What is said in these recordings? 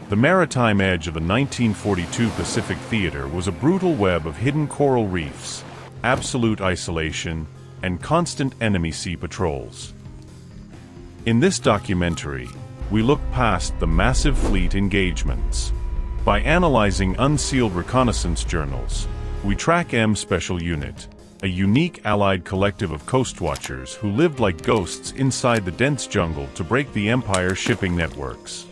The maritime edge of the 1942 Pacific theater was a brutal web of hidden coral reefs, absolute isolation, and constant enemy sea patrols. In this documentary, we look past the massive fleet engagements. By analyzing unsealed reconnaissance journals, we track M Special Unit, a unique allied collective of coastwatchers who lived like ghosts inside the dense jungle to break the Empire's shipping networks.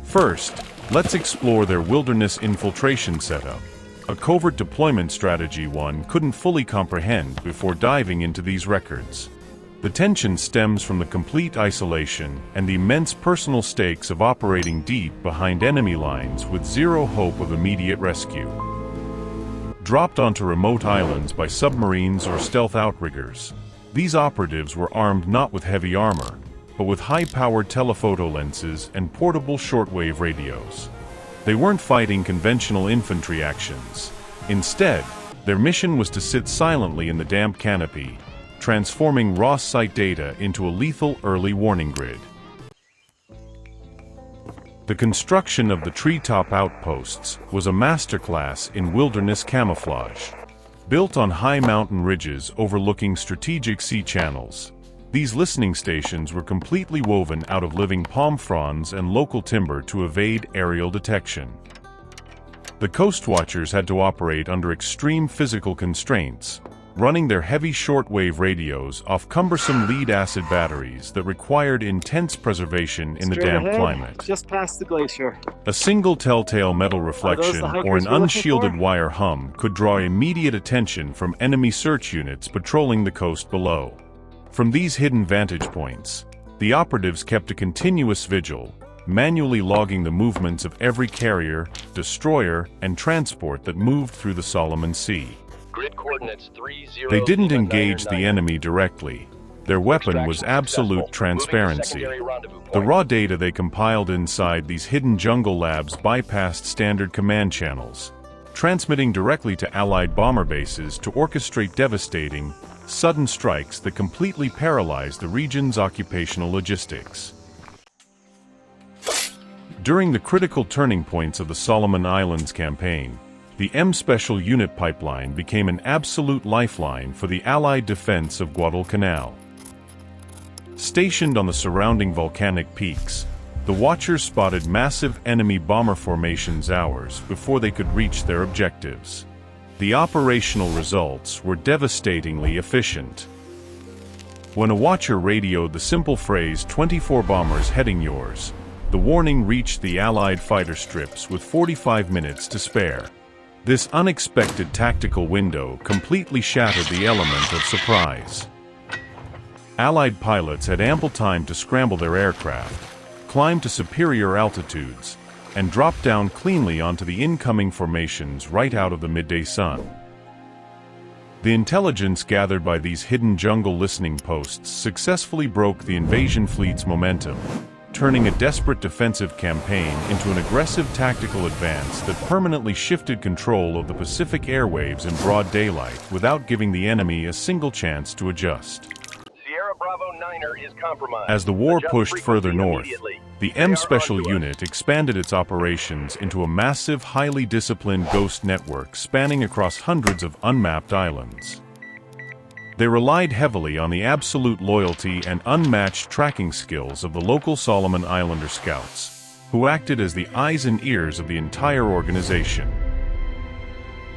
First, let's explore their wilderness infiltration setup, a covert deployment strategy one couldn't fully comprehend before diving into these records. The tension stems from the complete isolation and the immense personal stakes of operating deep behind enemy lines with zero hope of immediate rescue. Dropped onto remote islands by submarines or stealth outriggers, these operatives were armed not with heavy armor, but with high-powered telephoto lenses and portable shortwave radios. They weren't fighting conventional infantry actions. Instead, their mission was to sit silently in the damp canopy, transforming raw site data into a lethal early warning grid. The construction of the treetop outposts was a masterclass in wilderness camouflage. Built on high mountain ridges overlooking strategic sea channels, these listening stations were completely woven out of living palm fronds and local timber to evade aerial detection. The Coastwatchers had to operate under extreme physical constraints, running their heavy shortwave radios off cumbersome lead-acid batteries that required intense preservation in the damp climate. Just past the glacier. A single telltale metal reflection or an unshielded wire hum could draw immediate attention from enemy search units patrolling the coast below. From these hidden vantage points, the operatives kept a continuous vigil, manually logging the movements of every carrier, destroyer, and transport that moved through the Solomon Sea. Grid coordinates 30. They didn't engage the enemy directly. Their weapon was absolute transparency. The raw data they compiled inside these hidden jungle labs bypassed standard command channels, transmitting directly to Allied bomber bases to orchestrate devastating, sudden strikes that completely paralyzed the region's occupational logistics. During the critical turning points of the Solomon Islands campaign, the M Special Unit pipeline became an absolute lifeline for the Allied defense of Guadalcanal. Stationed on the surrounding volcanic peaks, the Watchers spotted massive enemy bomber formations hours before they could reach their objectives. The operational results were devastatingly efficient. When a Watcher radioed the simple phrase, "24 bombers heading yours," the warning reached the Allied fighter strips with 45 minutes to spare. This unexpected tactical window completely shattered the element of surprise. Allied pilots had ample time to scramble their aircraft, climb to superior altitudes, and drop down cleanly onto the incoming formations right out of the midday sun. The intelligence gathered by these hidden jungle listening posts successfully broke the invasion fleet's momentum, turning a desperate defensive campaign into an aggressive tactical advance that permanently shifted control of the Pacific airwaves in broad daylight without giving the enemy a single chance to adjust. Sierra Bravo 9er is compromised. As the war Adjust pushed further frequency north, immediately. the They M are Special onto us. Unit expanded its operations into a massive, highly disciplined ghost network spanning across hundreds of unmapped islands. They relied heavily on the absolute loyalty and unmatched tracking skills of the local Solomon Islander scouts, who acted as the eyes and ears of the entire organization.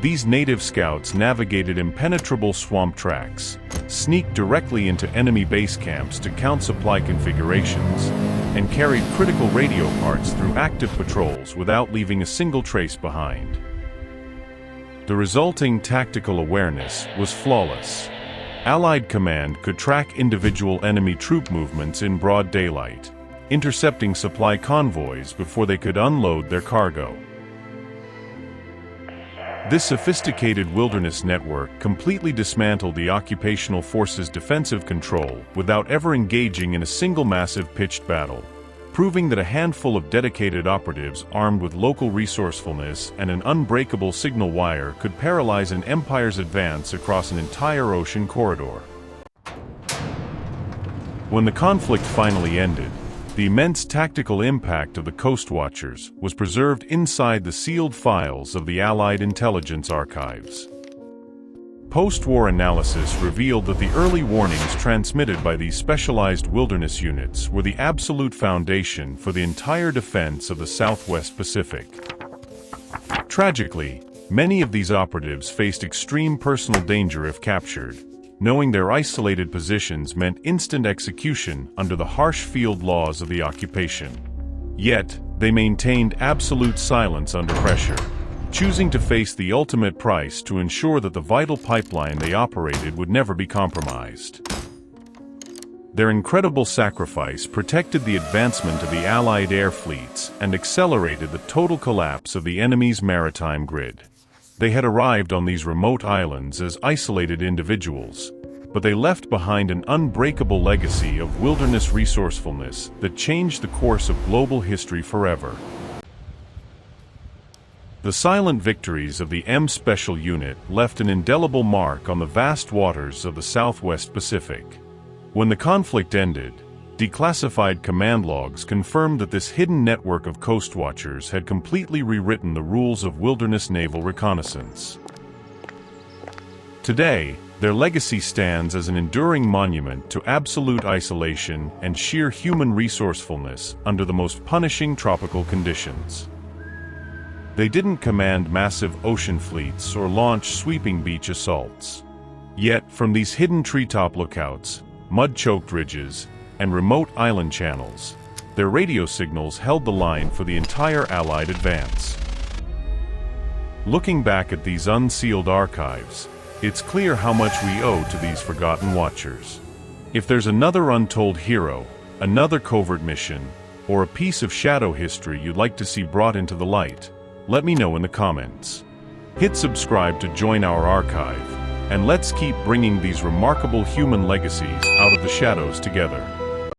These native scouts navigated impenetrable swamp tracks, sneaked directly into enemy base camps to count supply configurations, and carried critical radio parts through active patrols without leaving a single trace behind. The resulting tactical awareness was flawless. Allied command could track individual enemy troop movements in broad daylight, intercepting supply convoys before they could unload their cargo. This sophisticated wilderness network completely dismantled the occupational forces' defensive control without ever engaging in a single massive pitched battle, proving that a handful of dedicated operatives armed with local resourcefulness and an unbreakable signal wire could paralyze an empire's advance across an entire ocean corridor. When the conflict finally ended, The immense tactical impact of the Coastwatchers was preserved inside the sealed files of the Allied intelligence archives. Post-war analysis revealed that the early warnings transmitted by these specialized wilderness units were the absolute foundation for the entire defense of the Southwest Pacific. Tragically, many of these operatives faced extreme personal danger if captured, knowing their isolated positions meant instant execution under the harsh field laws of the occupation. Yet, they maintained absolute silence under pressure, choosing to face the ultimate price to ensure that the vital pipeline they operated would never be compromised. Their incredible sacrifice protected the advancement of the Allied air fleets and accelerated the total collapse of the enemy's maritime grid. They had arrived on these remote islands as isolated individuals, but they left behind an unbreakable legacy of wilderness resourcefulness that changed the course of global history forever. The silent victories of the M Special Unit left an indelible mark on the vast waters of the Southwest Pacific. When the conflict ended, declassified command logs confirmed that this hidden network of Coastwatchers had completely rewritten the rules of wilderness naval reconnaissance. Today, their legacy stands as an enduring monument to absolute isolation and sheer human resourcefulness under the most punishing tropical conditions. They didn't command massive ocean fleets or launch sweeping beach assaults. Yet, from these hidden treetop lookouts, mud-choked ridges, and remote island channels, their radio signals held the line for the entire Allied advance. Looking back at these unsealed archives, it's clear how much we owe to these forgotten watchers. If there's another untold hero, another covert mission, or a piece of shadow history you'd like to see brought into the light, let me know in the comments. Hit subscribe to join our archive, and let's keep bringing these remarkable human legacies out of the shadows together.